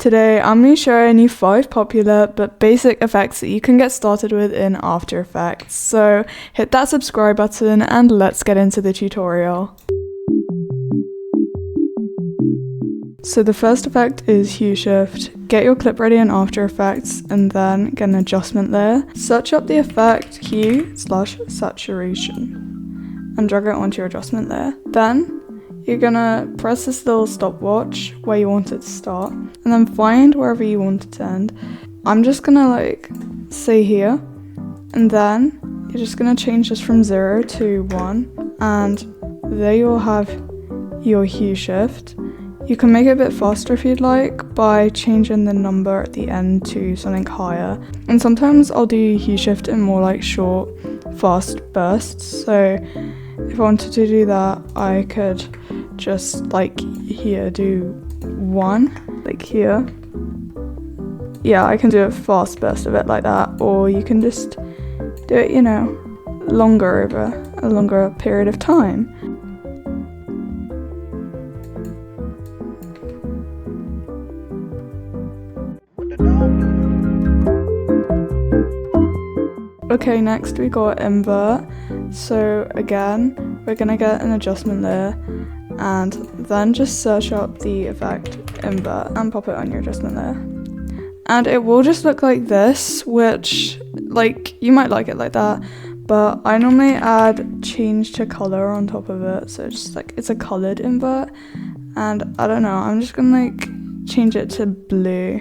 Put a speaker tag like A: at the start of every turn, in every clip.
A: Today I'm going to share you 5 popular but basic effects that you can get started with in After Effects. So hit that subscribe button and let's get into the tutorial. So the first effect is hue shift. Get your clip ready in After Effects and then get an adjustment layer. Search up the effect hue/saturation and drag it onto your adjustment layer. Then you're gonna press this little stopwatch where you want it to start and then find wherever you want it to end. I'm just gonna say here, and then you're just gonna change this from 0 to 1, and there you'll have your hue shift. You can make it a bit faster if you'd like by changing the number at the end to something higher. And sometimes I'll do hue shift in more short, fast bursts. So if I wanted to do that, I could just here do 1, here. Yeah, I can do a fast burst of it like that, or you can just do it, longer over a longer period of time. Okay, next we got invert. So again, we're gonna get an adjustment layer and then just search up the effect invert and pop it on your adjustment layer. And it will just look like this, which you might like it like that, but I normally add change to color on top of it. So it's just it's a colored invert, and I don't know, I'm just gonna change it to blue,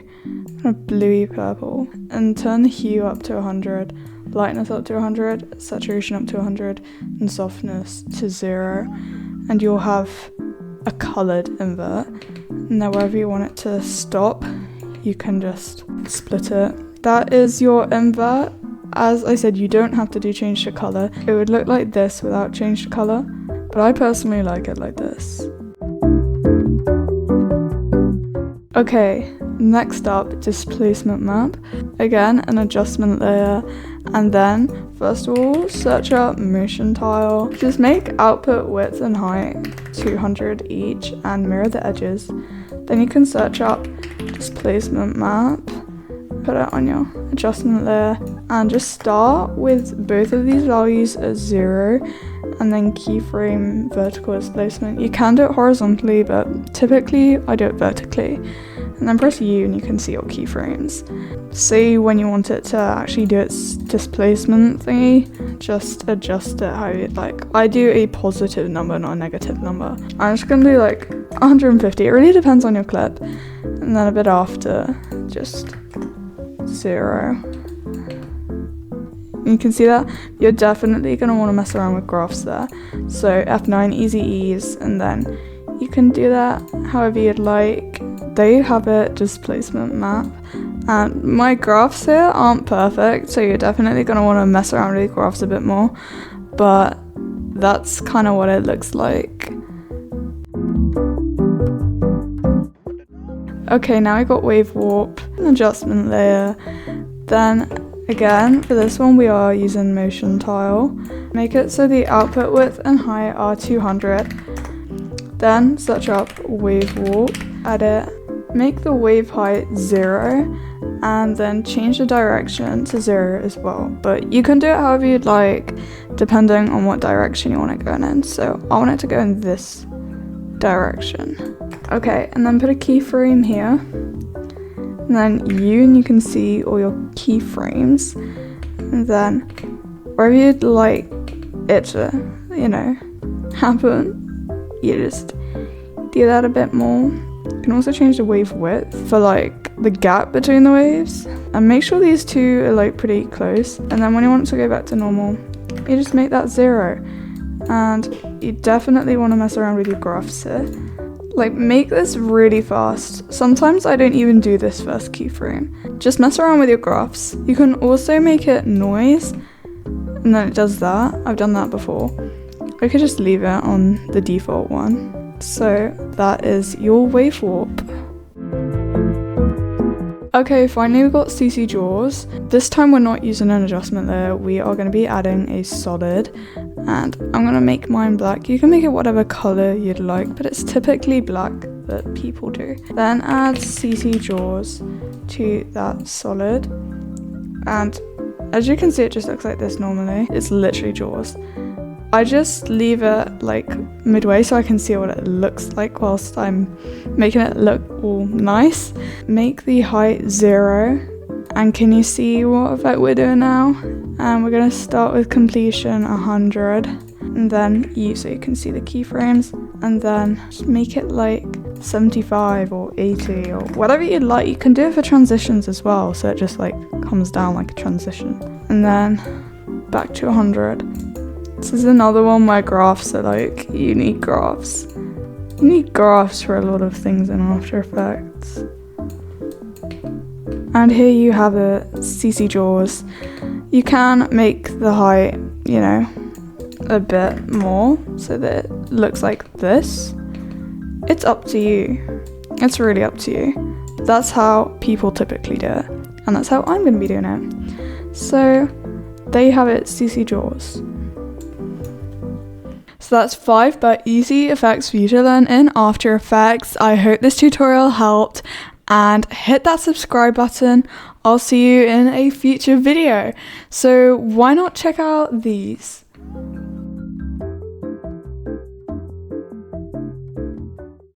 A: kind of bluey purple, and turn the hue up to 100. Lightness up to 100, saturation up to 100, and softness to 0, and you'll have a coloured invert. Now wherever you want it to stop, you can just split it. That is your invert. As I said, you don't have to do change to colour. It would look like this without change to colour, but I personally like it like this. Okay, next up, displacement map. Again, an adjustment layer, and then first of all, search up motion tile. Just make output width and height 200 each and mirror the edges. Then you can search up displacement map, put it on your adjustment layer, and just start with both of these values as 0, and then keyframe vertical displacement. You can do it horizontally, but typically I do it vertically. And then press U and you can see your keyframes. See when you want it to actually do its displacement thingy, just adjust it how you'd like. I do a positive number, not a negative number. I'm just gonna do 150. It really depends on your clip. And then a bit after, just 0. You can see that you're definitely going to want to mess around with graphs there. So F9, easy ease, and then you can do that however you'd like. There you have it, displacement map. And my graphs here aren't perfect, so you're definitely going to want to mess around with graphs a bit more, but that's kind of what it looks like. Okay, now we got wave warp, an adjustment layer. Then again, for this one we are using motion tile. Make it so the output width and height are 200. Then search up wave warp, add it, make the wave height 0, and then change the direction to 0 as well. But you can do it however you'd like, depending on what direction you want it going in. So I want it to go in this direction. Okay, and then put a keyframe here. And then you can see all your keyframes. And then wherever you'd like it to, happen, you just do that a bit more. You can also change the wave width for the gap between the waves. And make sure these two are pretty close. And then when you want it to go back to normal, you just make that 0. And you definitely want to mess around with your graphs here. Make this really fast. Sometimes I don't even do this first keyframe. Just mess around with your graphs. You can also make it noise, and then it does that. I've done that before. I could just leave it on the default one. So that is your wave warp. Okay, finally we've got CC jaws. This time we're not using an adjustment layer, we are going to be adding a solid, and I'm going to make mine black. You can make it whatever color you'd like, but it's typically black. that people do. Then add CC jaws to that solid, and as you can see, it just looks like this normally. It's literally jaws. I just leave it like midway so I can see what it looks like whilst I'm making it look all nice. Make the height 0, and can you see what effect we're doing now? And we're gonna start with completion 100, and then so you can see the keyframes, and then just make it like 75 or 80 or whatever you like. You can do it for transitions as well, so it just like comes down like a transition. And then back to 100. This is another one where graphs are like, you need graphs. You need graphs for a lot of things in After Effects. And here you have it, CC jaws. You can make the height, you know, a bit more so that it looks like this. It's up to you. It's really up to you. That's how people typically do it, and that's how I'm going to be doing it. So there you have it, CC jaws. So that's 5 but easy effects for you to learn in After Effects. I hope this tutorial helped, and hit that subscribe button. I'll see you in a future video. So why not check out these?